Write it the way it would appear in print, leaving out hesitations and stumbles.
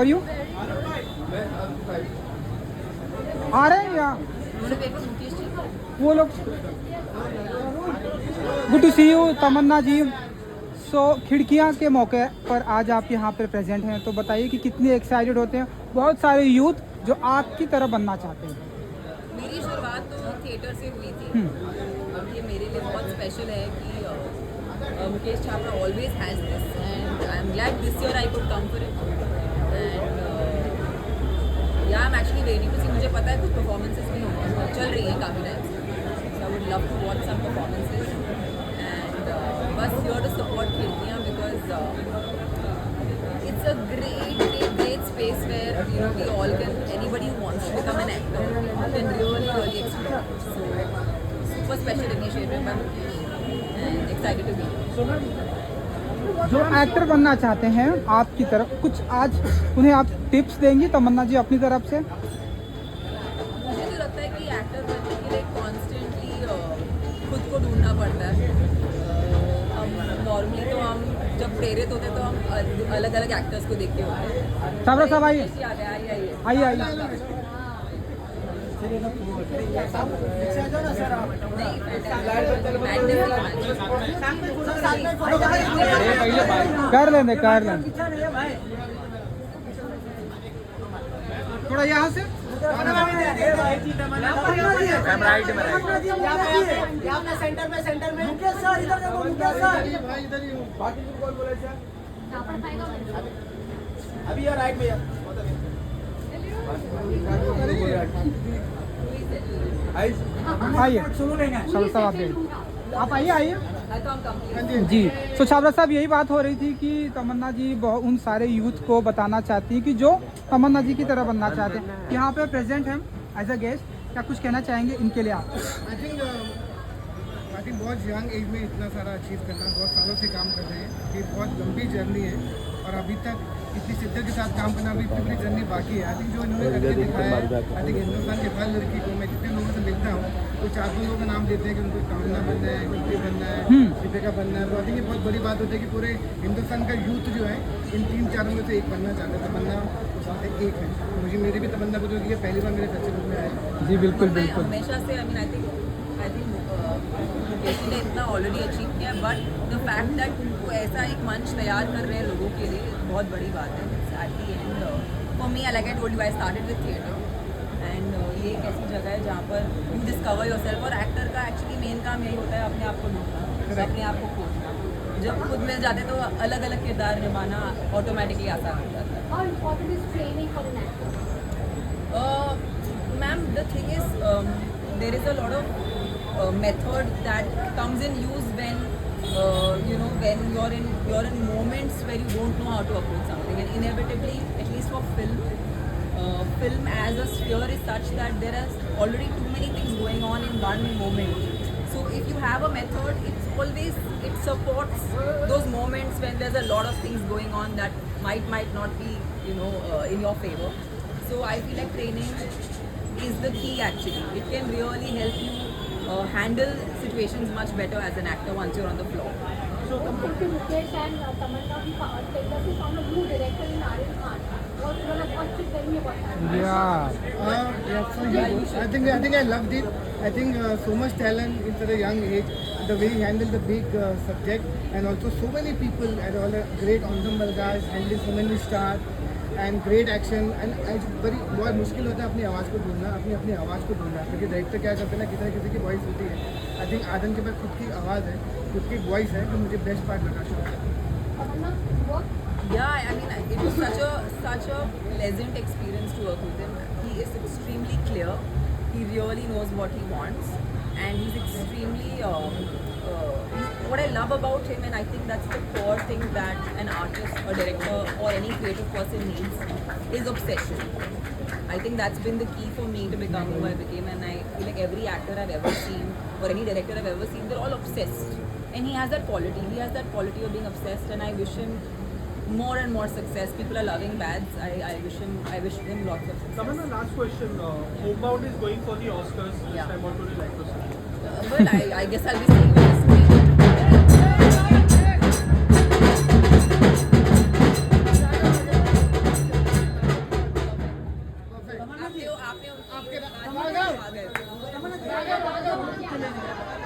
Are you? आ रहे हैं यहाँ वो लोग। गुड टू सी यू तमन्ना जी। सो खिड़कियाँ के मौके पर आज आप यहाँ पर प्रेजेंट हैं, तो बताइए कि कितने एक्साइटेड होते हैं बहुत सारे यूथ जो आपकी तरह बनना चाहते हैं। मेरी शुरुआत तो थिएटर से हुई थी। अब ये मेरे लिए बहुत स्पेशल है कि Mukesh Chhabra always has this and I am glad this year I could come for it and yeah I am actually waiting to see. मुझे पता है कुछ परफॉर्मेंसेस भी चल रही हैं काफ़ी टाइम से, so I would love to watch some performances and बस here to support Khidkiyaan because it's a great space where we all can, anybody who wants to become an actor can really explore. So super special initiative by Mukesh and excited to be here. जो actor बनना चाहते हैं आपकी तरफ कुछ आज उन्हें आप टिप्स देंगी तमन्ना जी अपनी तरफ से? मुझे तो लगता है कि एक्टर बनने के लिए कॉन्स्टेंटली खुद को ढूंढना पड़ता है। हम नॉर्मली तो हम जब प्रेरित होते हैं तो हम अलग अलग एक्टर्स को देख के होते हैं। छाबड़ा साहब आइए आइए आइए। कर लेंगे थोड़ा यहाँ से सेंटर में मुकेश सर इधर देखो। मुकेश सर अभी यार राइट भैया आइए आप आइए जी। तो छाबड़ा साहब यही बात हो रही थी कि तमन्ना जी उन सारे यूथ को बताना चाहती हैं कि जो तमन्ना जी की तरह बनना चाहते हैं, यहाँ पे प्रेजेंट हैं एज अ गेस्ट। क्या कुछ कहना चाहेंगे इनके लिए आप? आई थिंक बहुत यंग एज में इतना सारा अचीव करना, बहुत सालों से काम कर रहे हैं, ये बहुत लंबी जर्नी है और अभी तक इतनी शिद्दत के साथ काम करना, अभी इतनी बड़ी जर्नी बाकी है। आई थिंक जो इन्होंने करके दिखाया है, आई थिंक हिंदुस्तान के हर लड़की को, मैं जितने लोगों से मिलता हूँ तो 4-5 लोगों का नाम देते हैं कि उनको कामना बनना है, गुप्ती बनना है, दीपिका बनना है। तो आई थिंक ये बहुत बड़ी बात होती है कि पूरे हिंदुस्तान का यूथ जो है इन 3-4 में से एक बनना चाहता है। तमन्ना एक है, मुझे मेरी भी तमन्ना बुजुर्ग है, पहली बार मेरे फेस्टिवल में आए। जी बिल्कुल बिल्कुल। हमेशा से आई थिंक मुकेश ने इतना ऑलरेडी अचीव किया, बट द फैक्ट दैट वो ऐसा एक मंच तैयार कर रहे हैं लोगों के लिए बहुत बड़ी बात है। At the and for me, like I told you, I started with theatre and ये एक ऐसी जगह है जहाँ पर यू डिस्कवर योरसेल्फ। और एक्टर का एक्चुअली मेन काम यही होता है अपने आप को ढूंढना, अपने आप को खोजना। जब खुद मिल जाते तो अलग अलग किरदार निभाना ऑटोमेटिकली आसान हो जाता है। Ma'am, the thing is there is a lot of method that comes in use when when you're in moments where you don't know how to approach something, and inevitably, at least for film as a sphere is such that there is already too many things going on in one moment. So if you have a method, it supports those moments when there's a lot of things going on that might not be in your favor. So I feel like training is the key actually. It can really help you handle situations much better as an actor once you're on the floor. So Mukesh and Tamanna take us from a new director in Aryan Khan. What should tell me about that? I think I loved it. I think so much talent at a young age, the way he handled the big subject, and also so many people and all the great ensemble guys handling so many stars and great action. And बहुत मुश्किल होता है अपनी आवाज़ को ढूंढना, अपनी आवाज़ को ढूंढना, क्योंकि डायरेक्टर क्या करते हैं ना, किसी की वॉइस होती है। आई थिंक आदम के पास खुद की आवाज़ है, खुद की वॉइस है, जो मुझे बेस्ट पार्ट लगा शुरू से। Yeah, I mean, it was such a pleasant experience to work with him. He is extremely clear. He really knows what he wants, and he's extremely. What I love about him, and I think that's the core thing that an artist, a director, or any creative person needs, is obsession. I think that's been the key for me to become who I became, and I feel like every actor I've ever seen, or any director I've ever seen, they're all obsessed. And he has that quality. He has that quality of being obsessed, and I wish him more and more success. People are loving Bads. I wish him lots of success. Tamanna, last question. Homebound is going for the Oscars this time. What would you like to say? Well, I guess I'll be seeing you this week. आपने उनकी आपके बात में आ गए थे। तमन्ना जी